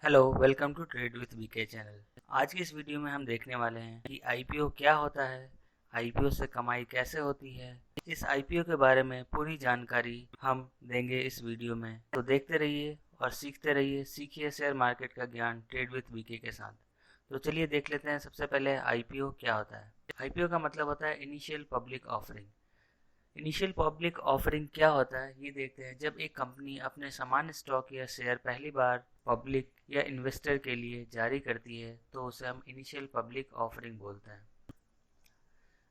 Hello, welcome to trade with BK channel. आज की इस वीडियो में हम देखने वाले हैं कि आईपीओ क्या होता है, आईपीओ से कमाई कैसे होती है। इस आईपीओ के बारे में पूरी जानकारी हम देंगे इस वीडियो में, तो देखते रहिए और सीखते रहिए। सीखिए शेयर मार्केट का ज्ञान ट्रेड विथ बीके के साथ। तो चलिए देख लेते हैं। सबसे पहले आईपीओ क्या होता है। आईपीओ का मतलब होता है initial public offering. Initial public offering क्या होता है ये देखते हैं। जब एक कंपनी अपने सामान्य स्टॉक या शेयर पहली बार पब्लिक या इन्वेस्टर के लिए जारी करती है तो उसे हम इनिशियल पब्लिक ऑफरिंग बोलते हैं।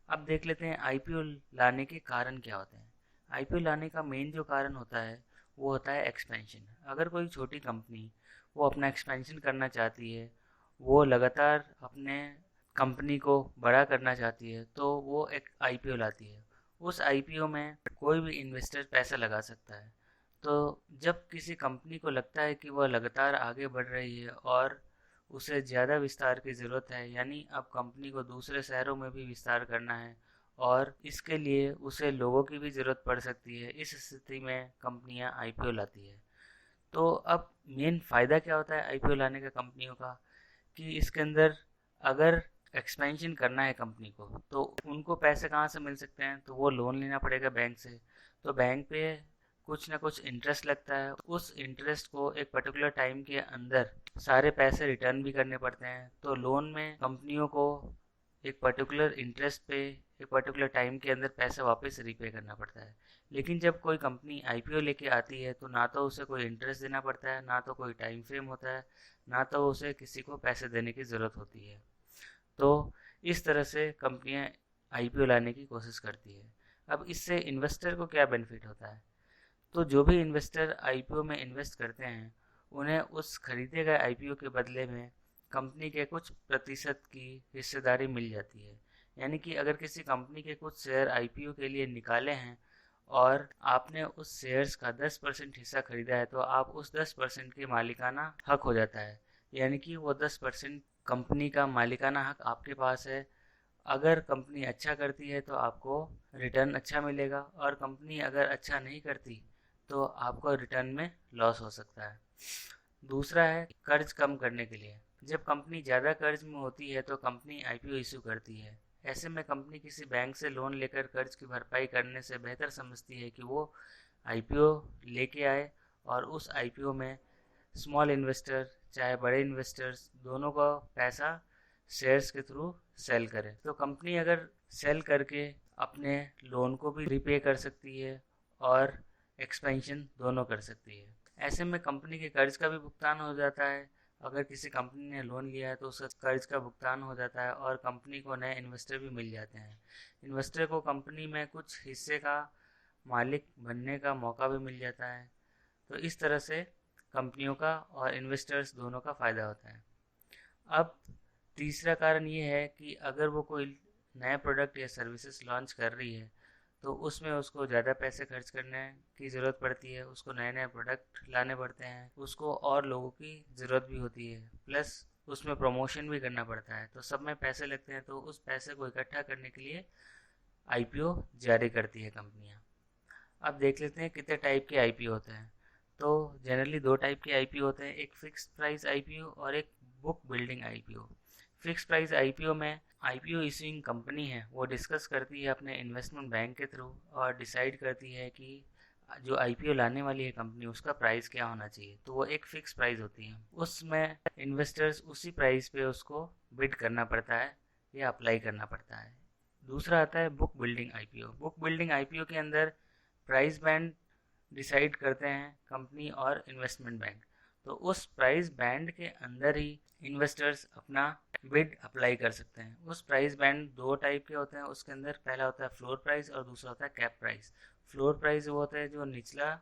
अब देख लेते हैं आईपीओ लाने के कारण क्या होते हैं। आईपीओ लाने का मेन जो कारण होता है वो होता है एक्सपेंशन। अगर कोई छोटी कंपनी वो अपना एक्सपेंशन करना चाहती है, वो लगातार अपने कंपनी को बड़ा करना चाहती है, तो वो एक आईपीओ लाती है। उस आईपीओ में कोई भी इन्वेस्टर पैसा लगा सकता है। तो जब किसी कंपनी को लगता है कि वह लगातार आगे बढ़ रही है और उसे ज़्यादा विस्तार की ज़रूरत है, यानी अब कंपनी को दूसरे शहरों में भी विस्तार करना है और इसके लिए उसे लोगों की भी ज़रूरत पड़ सकती है, इस स्थिति में कंपनियां आईपीओ लाती है। तो अब मेन फ़ायदा क्या होता है आईपीओ लाने का कंपनियों का, कि इसके अंदर अगर एक्सपेंशन करना है कंपनी को तो उनको पैसे कहाँ से मिल सकते हैं, तो वो लोन लेना पड़ेगा बैंक से। तो बैंक पे कुछ ना कुछ इंटरेस्ट लगता है, उस इंटरेस्ट को एक पर्टिकुलर टाइम के अंदर सारे पैसे रिटर्न भी करने पड़ते हैं। तो लोन में कंपनियों को एक पर्टिकुलर इंटरेस्ट पे एक पर्टिकुलर टाइम के अंदर पैसा वापस रीपे करना पड़ता है। लेकिन जब कोई कंपनी आईपीओ लेके आती है तो ना तो उसे कोई इंटरेस्ट देना पड़ता है, ना तो कोई टाइम फ्रेम होता है, ना तो उसे किसी को पैसे देने की ज़रूरत होती है। तो इस तरह से कंपनियां आईपीओ लाने की कोशिश करती है। अब इससे इन्वेस्टर को क्या बेनिफिट होता है, तो जो भी इन्वेस्टर आईपीओ में इन्वेस्ट करते हैं उन्हें उस खरीदे गए आईपीओ के बदले में कंपनी के कुछ प्रतिशत की हिस्सेदारी मिल जाती है। यानी कि अगर किसी कंपनी के कुछ शेयर आईपीओ के लिए निकाले हैं और आपने उस शेयर्स का 10% हिस्सा खरीदा है, तो आप उस 10% के मालिकाना हक हो जाता है। यानी कि वो 10% कंपनी का मालिकाना हक आपके पास है। अगर कंपनी अच्छा करती है तो आपको रिटर्न अच्छा मिलेगा, और कंपनी अगर अच्छा नहीं करती तो आपको रिटर्न में लॉस हो सकता है। दूसरा है कर्ज कम करने के लिए। जब कंपनी ज़्यादा कर्ज में होती है तो कंपनी आईपीओ इशू करती है। ऐसे में कंपनी किसी बैंक से लोन लेकर कर्ज की भरपाई करने से बेहतर समझती है कि वो आईपीओ लेके आए और उस आईपीओ में स्मॉल इन्वेस्टर चाहे बड़े इन्वेस्टर्स दोनों का पैसा शेयर्स के थ्रू सेल करें। तो कंपनी अगर सेल करके अपने लोन को भी रिपे कर सकती है और एक्सपेंशन दोनों कर सकती है। ऐसे में कंपनी के कर्ज का भी भुगतान हो जाता है। अगर किसी कंपनी ने लोन लिया है तो उसका कर्ज का भुगतान हो जाता है और कंपनी को नए इन्वेस्टर भी मिल जाते हैं। इन्वेस्टर को कंपनी में कुछ हिस्से का मालिक बनने का मौका भी मिल जाता है। तो इस तरह से कंपनियों का और इन्वेस्टर्स दोनों का फ़ायदा होता है। अब तीसरा कारण ये है कि अगर वो कोई नया प्रोडक्ट या सर्विसेज लॉन्च कर रही है तो उसमें उसको ज़्यादा पैसे खर्च करने की ज़रूरत पड़ती है, उसको नए नए प्रोडक्ट लाने पड़ते हैं, उसको और लोगों की ज़रूरत भी होती है, प्लस उसमें प्रमोशन भी करना पड़ता है। तो सब में पैसे लगते हैं, तो उस पैसे को इकट्ठा करने के लिए आईपीओ जारी करती है कंपनियां। अब देख लेते हैं कितने टाइप के आईपीओ होते हैं। तो जनरली दो टाइप के आईपीओ होते हैं, एक फिक्स प्राइस आईपीओ और एक book building IPO. Fix price IPO में आईपीओ इशूइंग कंपनी है वो डिस्कस करती है अपने इन्वेस्टमेंट बैंक के थ्रू और डिसाइड करती है कि जो आईपीओ लाने वाली है कंपनी उसका प्राइस क्या होना चाहिए। तो वो एक फिक्स प्राइस होती है, उसमें इन्वेस्टर्स उसी प्राइस पे उसको बिड करना पड़ता है या अप्लाई करना पड़ता है। दूसरा आता है book building IPO. Book building IPO के अंदर प्राइस बैंड डिसाइड करते हैं कंपनी और इन्वेस्टमेंट बैंक। तो उस प्राइस बैंड के अंदर ही इन्वेस्टर्स अपना बिड अप्लाई कर सकते हैं। उस प्राइस बैंड दो टाइप के होते हैं, उसके अंदर पहला होता है फ्लोर प्राइस और दूसरा होता है कैप प्राइस। फ्लोर प्राइस वो होता है जो निचला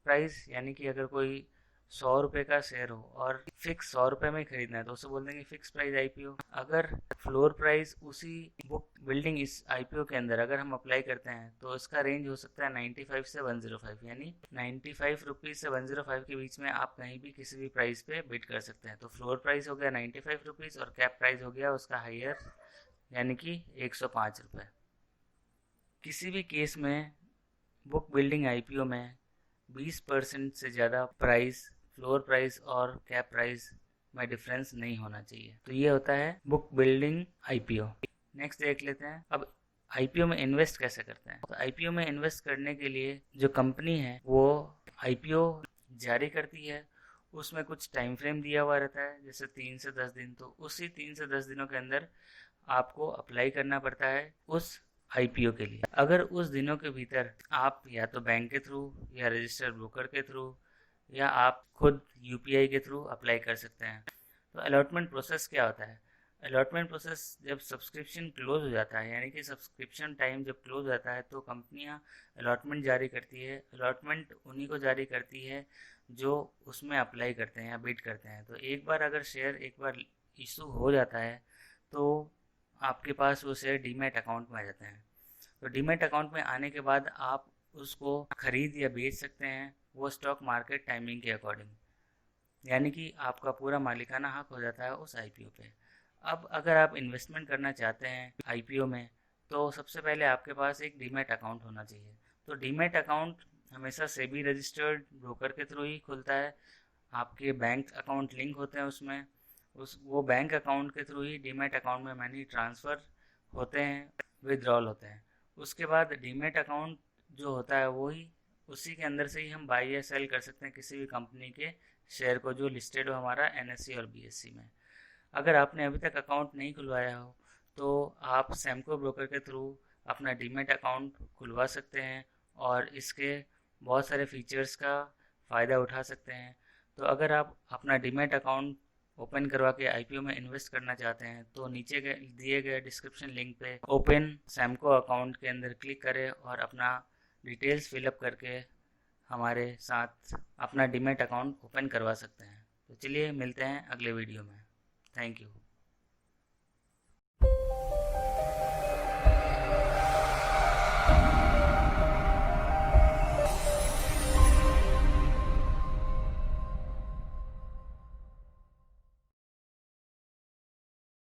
प्राइस, यानी कि अगर कोई 100 रुपये का शेयर हो और फिक्स 100 रुपये में ही खरीदना है तो उसे बोल देंगे फिक्स प्राइस आईपीओ। अगर फ्लोर प्राइस उसी बुक बिल्डिंग इस आईपीओ के अंदर अगर हम अप्लाई करते हैं तो इसका रेंज हो सकता है 95 से 105, यानी 95 रुपीज़ से 105 के बीच में आप कहीं भी किसी भी प्राइस पे बिड कर सकते हैं। तो फ्लोर प्राइस हो गया 95 रुपीज़ और कैप प्राइस हो गया उसका हाइयर, यानी कि 105 रुपये। किसी भी केस में बुक बिल्डिंग आईपीओ में 20% से ज़्यादा प्राइस फ्लोर प्राइस और कैप प्राइस में डिफरेंस नहीं होना चाहिए। तो ये होता है बुक बिल्डिंग आईपीओ। नेक्स्ट देख लेते हैं अब आईपीओ में इन्वेस्ट कैसे करते हैं। तो आईपीओ में इन्वेस्ट करने के लिए जो कंपनी है वो आईपीओ जारी करती है, उसमें कुछ टाइम फ्रेम दिया हुआ रहता है, जैसे 3 से 10 दिन। तो उसी 3 से 10 दिनों के अंदर आपको अप्लाई करना पड़ता है उस आईपीओ के लिए। अगर उस दिनों के भीतर आप या तो बैंक के थ्रू या रजिस्टर्ड ब्रोकर के थ्रू या आप खुद यूपीआई के थ्रू अप्लाई कर सकते हैं। तो अलॉटमेंट प्रोसेस क्या होता है। अलॉटमेंट प्रोसेस जब सब्सक्रिप्शन क्लोज हो जाता है, यानी कि सब्सक्रिप्शन टाइम जब क्लोज हो जाता है, तो कंपनियां अलॉटमेंट जारी करती है। अलॉटमेंट उन्हीं को जारी करती है जो उसमें अप्लाई करते हैं या बिड करते हैं। तो एक बार अगर शेयर एक बार इशू हो जाता है तो आपके पास वो शेयर डीमैट अकाउंट में आ जाते हैं। तो डीमैट अकाउंट में आने के बाद आप उसको खरीद या बेच सकते हैं, वो स्टॉक मार्केट टाइमिंग के अकॉर्डिंग, यानी कि आपका पूरा मालिकाना हक हो जाता है उस आईपीओ पे। अब अगर आप इन्वेस्टमेंट करना चाहते हैं आईपीओ में, तो सबसे पहले आपके पास एक डीमैट अकाउंट होना चाहिए। तो डीमैट अकाउंट हमेशा सेबी रजिस्टर्ड ब्रोकर के थ्रू ही खुलता है। आपके बैंक अकाउंट लिंक होते हैं उसमें, वो बैंक अकाउंट के थ्रू ही डीमैट अकाउंट में मनी ट्रांसफ़र होते हैं, विदड्रॉल होते हैं। उसके बाद डीमैट अकाउंट जो होता है वही, उसी के अंदर से ही हम बाई या सेल कर सकते हैं किसी भी कंपनी के शेयर को जो लिस्टेड हो हमारा एनएससी और बीएससी में। अगर आपने अभी तक अकाउंट नहीं खुलवाया हो तो आप सैमको ब्रोकर के थ्रू अपना डीमैट अकाउंट खुलवा सकते हैं और इसके बहुत सारे फीचर्स का फ़ायदा उठा सकते हैं। तो अगर आप अपना डीमैट अकाउंट ओपन करवा के आईपीओ में इन्वेस्ट करना चाहते हैं तो नीचे दिए गए डिस्क्रिप्शन लिंक पे ओपन सैमको अकाउंट के अंदर क्लिक करें और अपना डिटेल्स फिलअप करके हमारे साथ अपना डीमैट अकाउंट ओपन करवा सकते हैं। तो चलिए मिलते हैं अगले वीडियो में। Thank you.